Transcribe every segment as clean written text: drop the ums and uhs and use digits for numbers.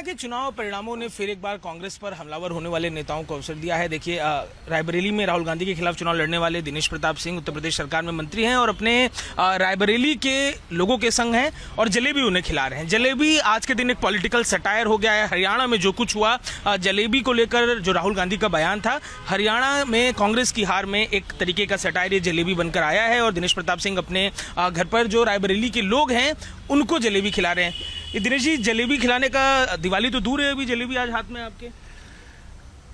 के चुनाव परिणामों ने फिर एक बार कांग्रेस पर हमलावर होने वाले नेताओं को अवसर दिया है। देखिए, रायबरेली में राहुल गांधी के खिलाफ चुनाव लड़ने वाले दिनेश प्रताप सिंह उत्तर प्रदेश सरकार में मंत्री हैं और अपने रायबरेली के लोगों के संग हैं और जलेबी उन्हें खिला रहे हैं। जलेबी आज के दिन एक पॉलिटिकल सटायर हो गया है। हरियाणा में जो कुछ हुआ, जलेबी को लेकर जो राहुल गांधी का बयान था, हरियाणा में कांग्रेस की हार में एक तरीके का सटायर ये जलेबी बनकर आया है और दिनेश प्रताप सिंह अपने घर पर जो रायबरेली के लोग हैं उनको जलेबी खिला रहे हैं। दिनेश जी, जलेबी खिलाने का दिवाली तो दूर है, अभी जलेबी आज हाथ में आपके।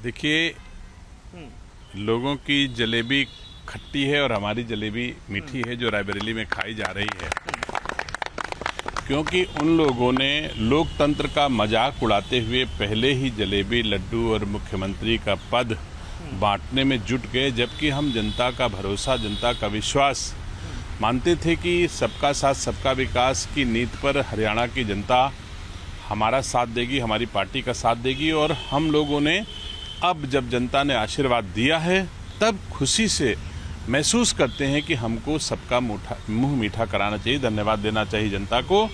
देखिए, लोगों की जलेबी खट्टी है और हमारी जलेबी मीठी है जो रायबरेली में खाई जा रही है, क्योंकि उन लोगों ने लोकतंत्र का मजाक उड़ाते हुए पहले ही जलेबी, लड्डू और मुख्यमंत्री का पद बांटने में जुट गए, जबकि हम जनता का भरोसा, जनता का विश्वास मानते थे कि सबका साथ सबका विकास की नीति पर हरियाणा की जनता हमारा साथ देगी, हमारी पार्टी का साथ देगी। और हम लोगों ने अब जब जनता ने आशीर्वाद दिया है तब खुशी से महसूस करते हैं कि हमको सबका मुंह मीठा कराना चाहिए, धन्यवाद देना चाहिए जनता को।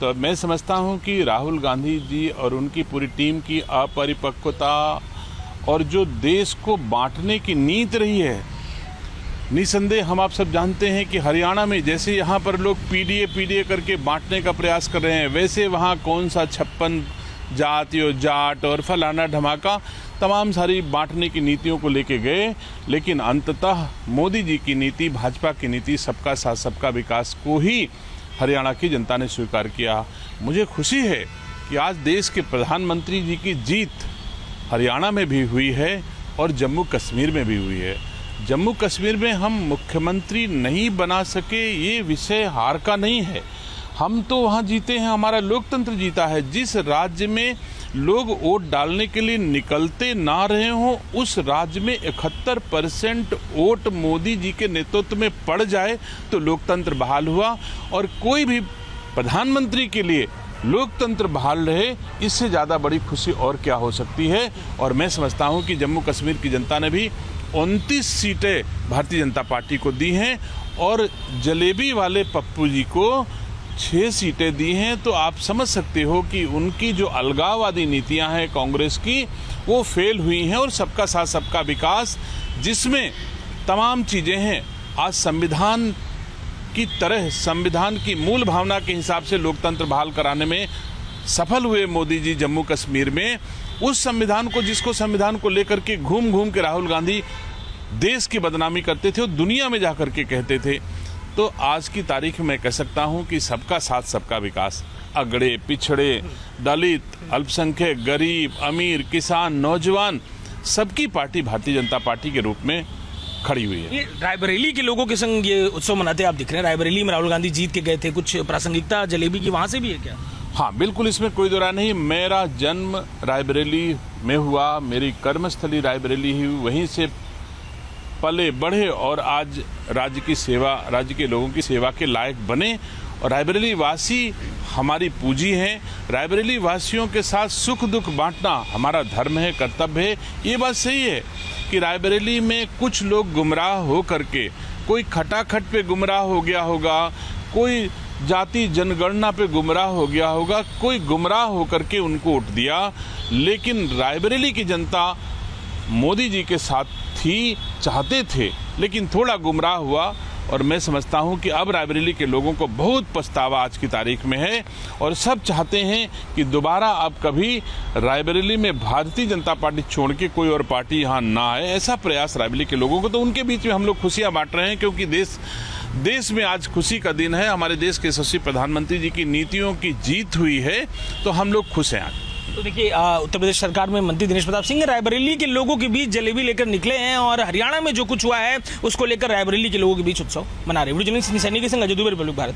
तो मैं समझता हूं कि राहुल गांधी जी और उनकी पूरी टीम की अपरिपक्वता और जो देश को बांटने की नीति रही है, निसंदेह हम आप सब जानते हैं कि हरियाणा में जैसे यहाँ पर लोग पीडीए करके बांटने का प्रयास कर रहे हैं, वैसे वहाँ कौन सा 56 जाति और जाट और फलाना धमाका तमाम सारी बांटने की नीतियों को लेके गए। लेकिन अंततः मोदी जी की नीति, भाजपा की नीति, सबका साथ सबका विकास को ही हरियाणा की जनता ने स्वीकार किया। मुझे खुशी है कि आज देश के प्रधानमंत्री जी की जीत हरियाणा में भी हुई है और जम्मू कश्मीर में भी हुई है। जम्मू कश्मीर में हम मुख्यमंत्री नहीं बना सके, ये विषय हार का नहीं है। हम तो वहाँ जीते हैं, हमारा लोकतंत्र जीता है। जिस राज्य में लोग वोट डालने के लिए निकलते ना रहे हों, उस राज्य में 71% वोट मोदी जी के नेतृत्व में पड़ जाए तो लोकतंत्र बहाल हुआ। और कोई भी प्रधानमंत्री के लिए लोकतंत्र बहाल रहे, इससे ज़्यादा बड़ी खुशी और क्या हो सकती है। और मैं समझता हूँ कि जम्मू कश्मीर की जनता ने भी 29 सीटें भारतीय जनता पार्टी को दी हैं और जलेबी वाले पप्पू जी को 6 सीटें दी हैं। तो आप समझ सकते हो कि उनकी जो अलगाववादी नीतियां हैं कांग्रेस की, वो फेल हुई हैं। और सबका साथ सबका विकास, जिसमें तमाम चीज़ें हैं, आज संविधान की तरह संविधान की मूल भावना के हिसाब से लोकतंत्र बहाल कराने में सफल हुए मोदी जी जम्मू कश्मीर में। उस संविधान को, जिसको संविधान को लेकर के घूम घूम के राहुल गांधी देश की बदनामी करते थे और दुनिया में जाकर के कहते थे, तो आज की तारीख में मैं कह सकता हूं कि सबका साथ सबका विकास, अगड़े पिछड़े, दलित, अल्पसंख्यक, गरीब, अमीर, किसान, नौजवान, सबकी पार्टी भारतीय जनता पार्टी के रूप में खड़ी हुई है। ये रायबरेली के लोगों के संग ये उत्सव मनाते आप दिख रहे हैं। रायबरेली में राहुल गांधी जीत के गए थे, कुछ प्रासंगिकता जलेबी की वहां से भी है क्या? हाँ, बिल्कुल, इसमें कोई दो राय नहीं। मेरा जन्म रायबरेली में हुआ, मेरी कर्मस्थली रायबरेली ही, वहीं से पले बढ़े और आज राज्य की सेवा, राज्य के लोगों की सेवा के लायक बने। और रायबरेली वासी हमारी पूंजी हैं। रायबरेली वासियों के साथ सुख दुख बांटना हमारा धर्म है, कर्तव्य है। ये बात सही है कि रायबरेली में कुछ लोग गुमराह हो करके, कोई खटाखट पे गुमराह हो गया होगा, कोई जाति जनगणना पे गुमराह हो गया होगा, कोई गुमराह होकर के उनको वोट दिया। लेकिन रायबरेली की जनता मोदी जी के साथ थी, चाहते थे, लेकिन थोड़ा गुमराह हुआ। और मैं समझता हूं कि अब रायबरेली के लोगों को बहुत पछतावा आज की तारीख में है और सब चाहते हैं कि दोबारा अब कभी रायबरेली में भारतीय जनता पार्टी छोड़ के कोई और पार्टी यहाँ ना आए। ऐसा प्रयास रायबरेली के लोगों को, तो उनके बीच में हम लोग खुशियाँ बांट रहे हैं, क्योंकि देश में आज खुशी का दिन है। हमारे देश के यशस्वी प्रधानमंत्री जी की नीतियों की जीत हुई है, तो हम लोग खुश हैं आज। तो देखिए, उत्तर प्रदेश सरकार में मंत्री दिनेश प्रताप सिंह रायबरेली के लोगों के बीच जलेबी लेकर निकले हैं और हरियाणा में जो कुछ हुआ है उसको लेकर रायबरेली के लोगों के बीच उत्सव मना रहे हैं। वीडियो जर्नलिस्ट सैनी के संग अजय दुबे, रिपब्लिक भारत।